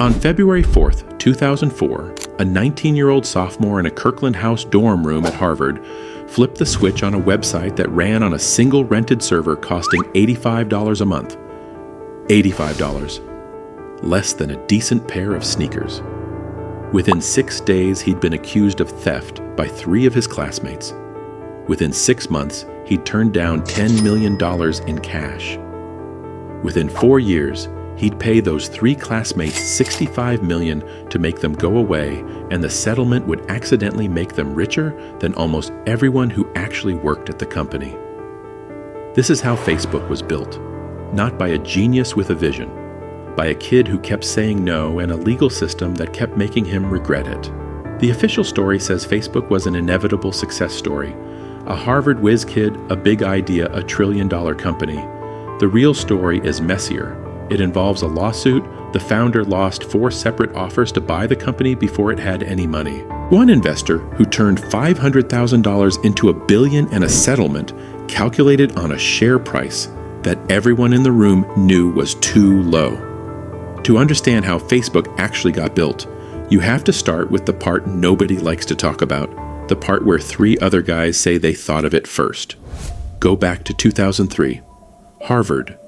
On February 4th, 2004, a 19-year-old sophomore in a Kirkland House dorm room at Harvard flipped the switch on a website that ran on a single rented server costing $85 a month. $85. Less than a decent pair of sneakers. Within 6 days, he'd been accused of theft by 3 of his classmates. Within 6 months, he'd turned down $10 million in cash. Within 4 years, he'd pay those 3 classmates $65 million to make them go away, and the settlement would accidentally make them richer than almost everyone who actually worked at the company. This is how Facebook was built, not by a genius with a vision, by a kid who kept saying no and a legal system that kept making him regret it. The official story says Facebook was an inevitable success story. A Harvard whiz kid, a big idea, a $1 trillion company. The real story is messier. It involves a lawsuit. The founder lost 4 separate offers to buy the company before it had any money. One investor, who turned $500,000 into $1 billion and a settlement, calculated on a share price that everyone in the room knew was too low. To understand how Facebook actually got built, you have to start with the part nobody likes to talk about, the part where 3 other guys say they thought of it first. Go back to 2003. Harvard.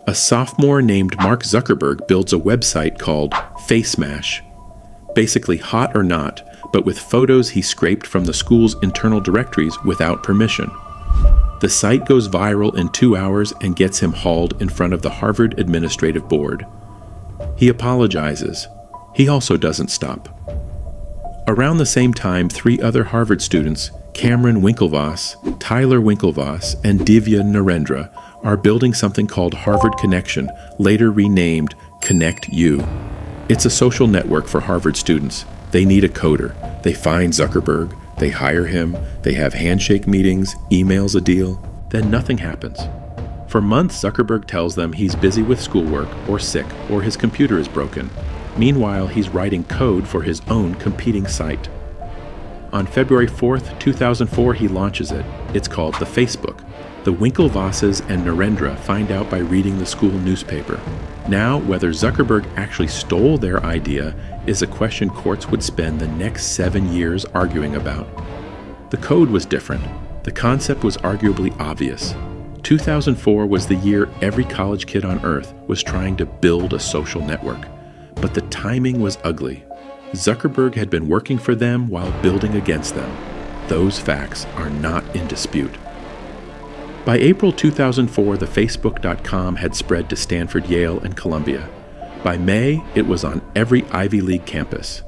A sophomore named Mark Zuckerberg builds a website called FaceMash. Basically Hot or Not, but with photos he scraped from the school's internal directories without permission. The site goes viral in 2 hours and gets him hauled in front of the Harvard Administrative Board. He apologizes. He also doesn't stop. Around the same time, 3 other Harvard students, Cameron Winklevoss, Tyler Winklevoss, and Divya Narendra, are building something called Harvard Connection, later renamed Connect U. It's a social network for Harvard students. They need a coder. They find Zuckerberg. They hire him. They have handshake meetings, emails a deal. Then nothing happens. For months, Zuckerberg tells them he's busy with schoolwork or sick or his computer is broken. Meanwhile, he's writing code for his own competing site. On February 4th, 2004, he launches it. It's called the Facebook. The Winklevosses and Narendra find out by reading the school newspaper. Now, whether Zuckerberg actually stole their idea is a question courts would spend the next 7 years arguing about. The code was different. The concept was arguably obvious. 2004 was the year every college kid on earth was trying to build a social network. But the timing was ugly. Zuckerberg had been working for them while building against them. Those facts are not in dispute. By April 2004, the Facebook.com had spread to Stanford, Yale, and Columbia. By May, it was on every Ivy League campus.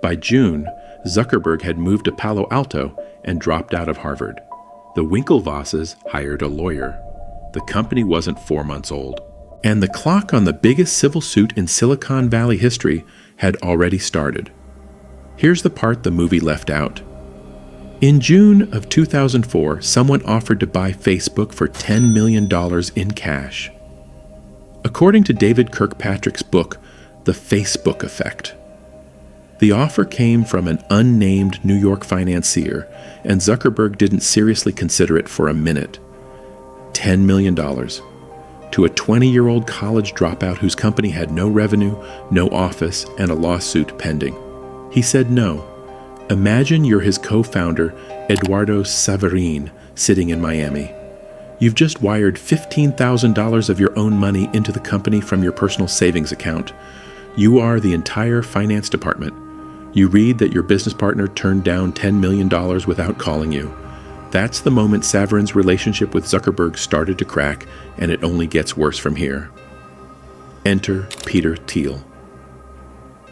By June, Zuckerberg had moved to Palo Alto and dropped out of Harvard. The Winklevosses hired a lawyer. The company wasn't 4 months old. And the clock on the biggest civil suit in Silicon Valley history had already started. Here's the part the movie left out. In June of 2004, someone offered to buy Facebook for $10 million in cash. According to David Kirkpatrick's book, The Facebook Effect, the offer came from an unnamed New York financier, and Zuckerberg didn't seriously consider it for a minute. $10 million. To a 20-year-old college dropout whose company had no revenue, no office, and a lawsuit pending. He said no. Imagine you're his co-founder, Eduardo Saverin, sitting in Miami. You've just wired $15,000 of your own money into the company from your personal savings account. You are the entire finance department. You read that your business partner turned down $10 million without calling you. That's the moment Saverin's relationship with Zuckerberg started to crack, and it only gets worse from here. Enter Peter Thiel.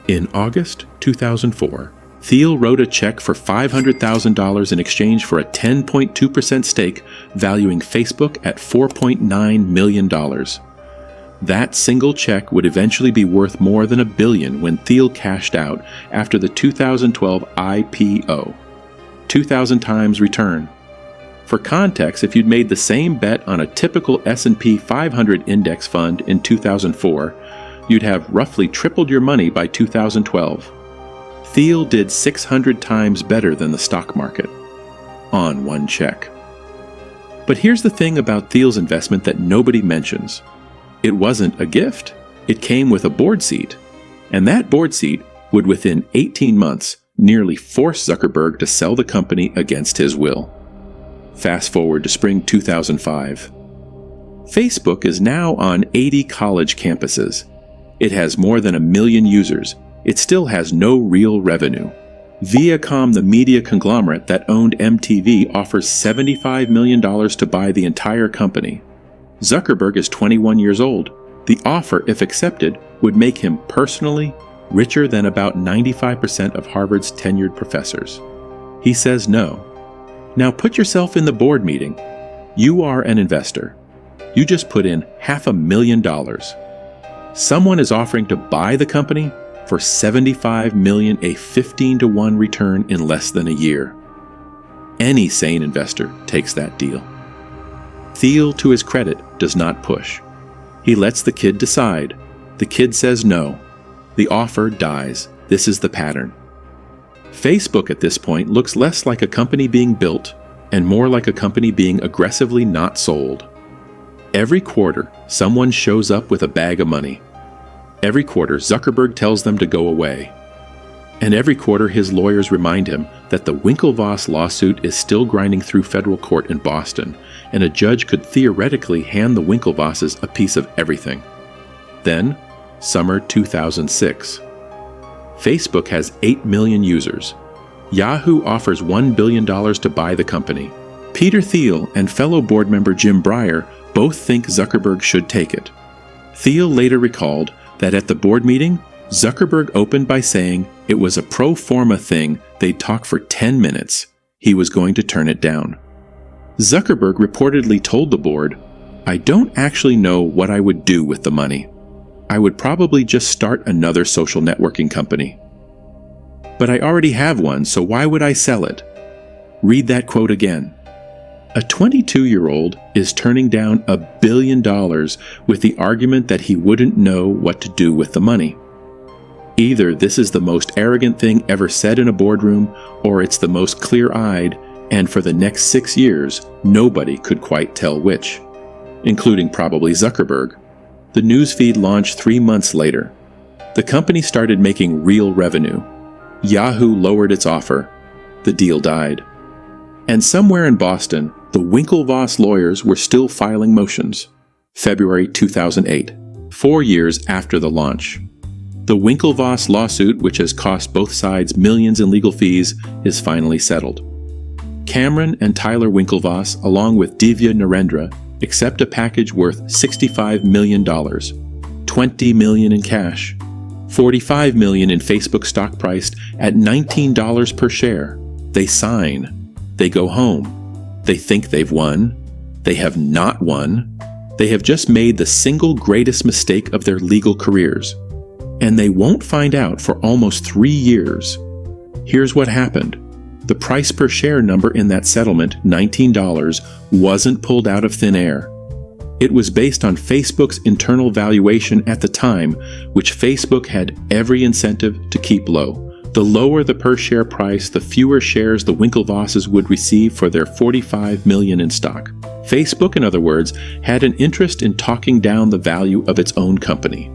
In August 2004, Thiel wrote a check for $500,000 in exchange for a 10.2% stake, valuing Facebook at $4.9 million. That single check would eventually be worth more than $1 billion when Thiel cashed out after the 2012 IPO. 2,000 times return. For context, if you'd made the same bet on a typical S&P 500 index fund in 2004, you'd have roughly tripled your money by 2012. Thiel did 600 times better than the stock market on one check. But here's the thing about Thiel's investment that nobody mentions. It wasn't a gift. It came with a board seat. And that board seat would within 18 months nearly force Zuckerberg to sell the company against his will. Fast forward to spring 2005. Facebook is now on 80 college campuses. It has more than 1 million users. It still has no real revenue. Viacom, the media conglomerate that owned MTV, offers $75 million to buy the entire company. Zuckerberg is 21 years old. The offer, if accepted, would make him personally richer than about 95% of Harvard's tenured professors. He says no. Now put yourself in the board meeting. You are an investor. You just put in $500,000. Someone is offering to buy the company for $75 million, a 15-to-1 return in less than a year. Any sane investor takes that deal. Thiel, to his credit, does not push. He lets the kid decide. The kid says no. The offer dies. This is the pattern. Facebook at this point looks less like a company being built and more like a company being aggressively not sold. Every quarter, someone shows up with a bag of money. Every quarter, Zuckerberg tells them to go away. And every quarter, his lawyers remind him that the Winklevoss lawsuit is still grinding through federal court in Boston, and a judge could theoretically hand the Winklevosses a piece of everything. Then, summer 2006. Facebook has 8 million users. Yahoo offers $1 billion to buy the company. Peter Thiel and fellow board member Jim Breyer both think Zuckerberg should take it. Thiel later recalled that at the board meeting, Zuckerberg opened by saying it was a pro forma thing, they'd talk for 10 minutes. He was going to turn it down. Zuckerberg reportedly told the board, "I don't actually know what I would do with the money. I would probably just start another social networking company. But I already have one, so why would I sell it?" Read that quote again. A 22-year-old is turning down $1 billion with the argument that he wouldn't know what to do with the money. Either this is the most arrogant thing ever said in a boardroom, or it's the most clear-eyed, and for the next 6 years, nobody could quite tell which, including probably Zuckerberg. The newsfeed launched 3 months later. The company started making real revenue. Yahoo lowered its offer. The deal died. And somewhere in Boston, the Winklevoss lawyers were still filing motions. February 2008, 4 years after the launch. The Winklevoss lawsuit, which has cost both sides millions in legal fees, is finally settled. Cameron and Tyler Winklevoss, along with Divya Narendra, accept a package worth $65 million, $20 million in cash, $45 million in Facebook stock priced at $19 per share. They sign. They go home. They think they've won. They have not won. They have just made the single greatest mistake of their legal careers. And they won't find out for almost 3 years. Here's what happened. The price per share number in that settlement, $19, wasn't pulled out of thin air. It was based on Facebook's internal valuation at the time, which Facebook had every incentive to keep low. The lower the per share price, the fewer shares the Winklevosses would receive for their $45 million in stock. Facebook, in other words, had an interest in talking down the value of its own company.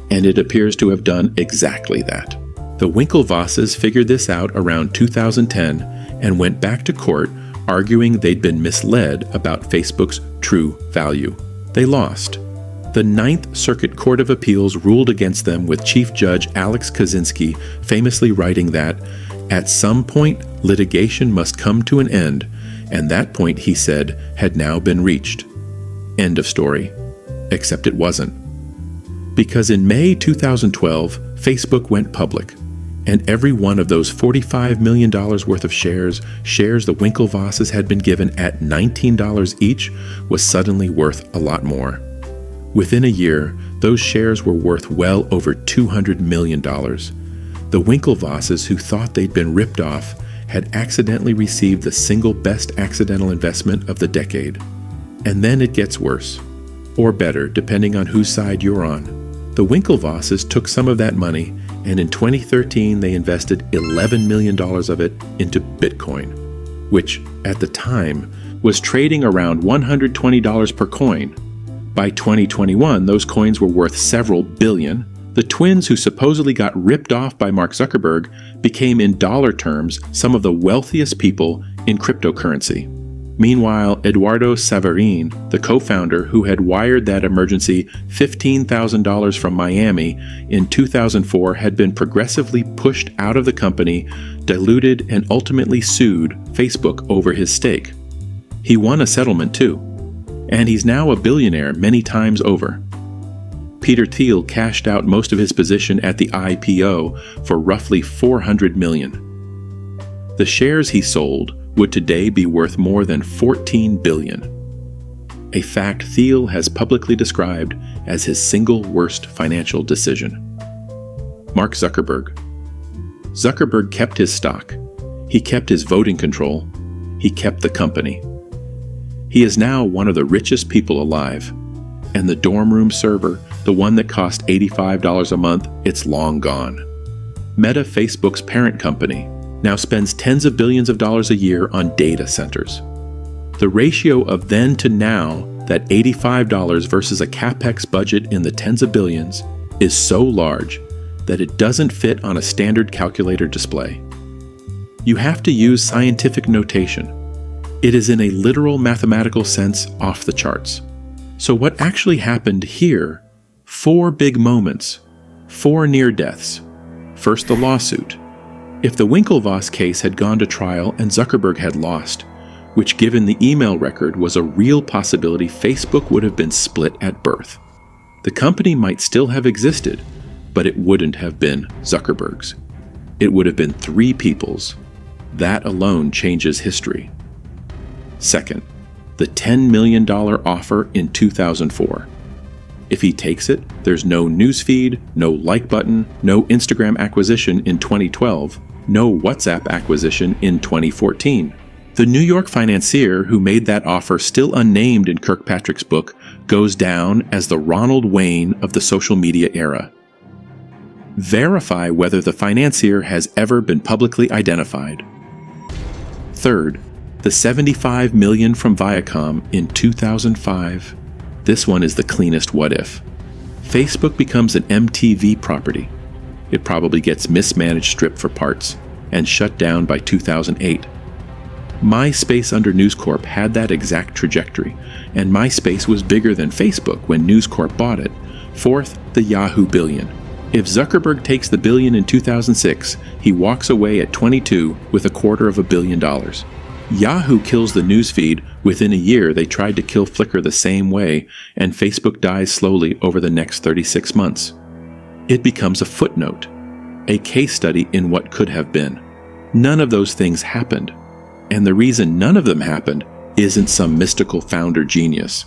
And it appears to have done exactly that. The Winklevosses figured this out around 2010 and went back to court arguing they'd been misled about Facebook's true value. They lost. The Ninth Circuit Court of Appeals ruled against them, with Chief Judge Alex Kaczynski famously writing that, "At some point, litigation must come to an end, and that point," he said, "had now been reached." End of story. Except it wasn't. Because in May 2012, Facebook went public, and every one of those $45 million worth of shares the Winklevosses had been given at $19 each, was suddenly worth a lot more. Within a year, those shares were worth well over $200 million. The Winklevosses, who thought they'd been ripped off, had accidentally received the single best accidental investment of the decade. And then it gets worse. Or better, depending on whose side you're on. The Winklevosses took some of that money, and in 2013 they invested $11 million of it into Bitcoin, which, at the time, was trading around $120 per coin. By 2021, those coins were worth several billion. The twins who supposedly got ripped off by Mark Zuckerberg became, in dollar terms, some of the wealthiest people in cryptocurrency. Meanwhile, Eduardo Saverin, the co-founder who had wired that emergency $15,000 from Miami in 2004, had been progressively pushed out of the company, diluted, and ultimately sued Facebook over his stake. He won a settlement too, and he's now a billionaire many times over. Peter Thiel cashed out most of his position at the IPO for roughly $400 million. The shares he sold would today be worth more than $14 billion, a fact Thiel has publicly described as his single worst financial decision. Mark Zuckerberg. Zuckerberg kept his stock. He kept his voting control. He kept the company. He is now one of the richest people alive, and the dorm room server, the one that cost $85 a month, it's long gone. Meta, Facebook's parent company, now spends tens of billions of dollars a year on data centers. The ratio of then to now, that $85 versus a capex budget in the tens of billions, is so large that it doesn't fit on a standard calculator display. You have to use scientific notation. It is in a literal mathematical sense off the charts. So what actually happened here? 4 big moments, 4 near deaths. First, the lawsuit. If the Winklevoss case had gone to trial and Zuckerberg had lost, which given the email record was a real possibility, Facebook would have been split at birth. The company might still have existed, but it wouldn't have been Zuckerberg's. It would have been 3 people's. That alone changes history. Second, the $10 million offer in 2004. If he takes it, there's no newsfeed, no like button, no Instagram acquisition in 2012, no WhatsApp acquisition in 2014. The New York financier who made that offer, still unnamed in Kirkpatrick's book, goes down as the Ronald Wayne of the social media era. Verify whether the financier has ever been publicly identified. Third, the $75 million from Viacom in 2005. This one is the cleanest what if. Facebook becomes an MTV property. It probably gets mismanaged, stripped for parts, and shut down by 2008. MySpace under News Corp had that exact trajectory, and MySpace was bigger than Facebook when News Corp bought it. Fourth, the Yahoo billion. If Zuckerberg takes the billion in 2006, he walks away at 22 with $250 million. Yahoo kills the newsfeed. Within a year, they tried to kill Flickr the same way, and Facebook dies slowly over the next 36 months. It becomes a footnote, a case study in what could have been. None of those things happened, and the reason none of them happened isn't some mystical founder genius.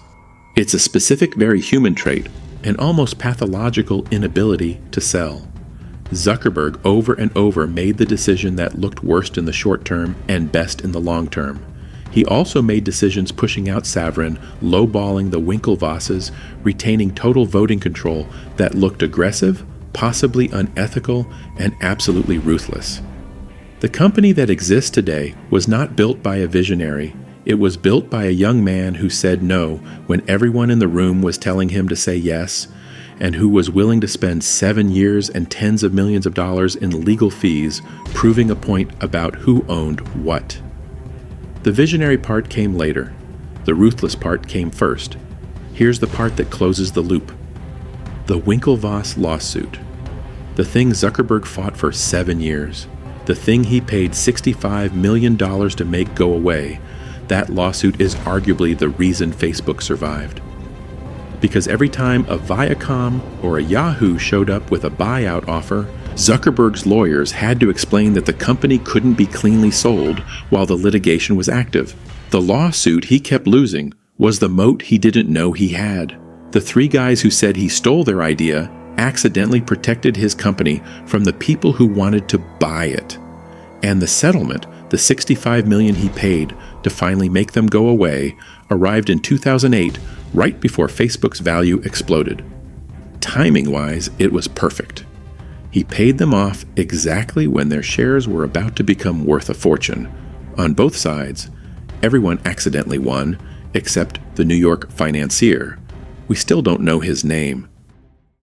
It's a specific, very human trait, an almost pathological inability to sell. Zuckerberg over and over made the decision that looked worst in the short term and best in the long term. He also made decisions pushing out Saverin, lowballing the Winklevosses, retaining total voting control that looked aggressive, possibly unethical, and absolutely ruthless. The company that exists today was not built by a visionary. It was built by a young man who said no when everyone in the room was telling him to say yes, and who was willing to spend 7 years and tens of millions of dollars in legal fees proving a point about who owned what. The visionary part came later. The ruthless part came first. Here's the part that closes the loop. The Winklevoss lawsuit. The thing Zuckerberg fought for 7 years. The thing he paid $65 million to make go away. That lawsuit is arguably the reason Facebook survived. Because every time a Viacom or a Yahoo showed up with a buyout offer, Zuckerberg's lawyers had to explain that the company couldn't be cleanly sold while the litigation was active. The lawsuit he kept losing was the moat he didn't know he had. The 3 guys who said he stole their idea accidentally protected his company from the people who wanted to buy it. And the settlement, the $65 million he paid to finally make them go away, arrived in 2008, right before Facebook's value exploded. Timing-wise, it was perfect. He paid them off exactly when their shares were about to become worth a fortune. On both sides, everyone accidentally won, except the New York financier. We still don't know his name.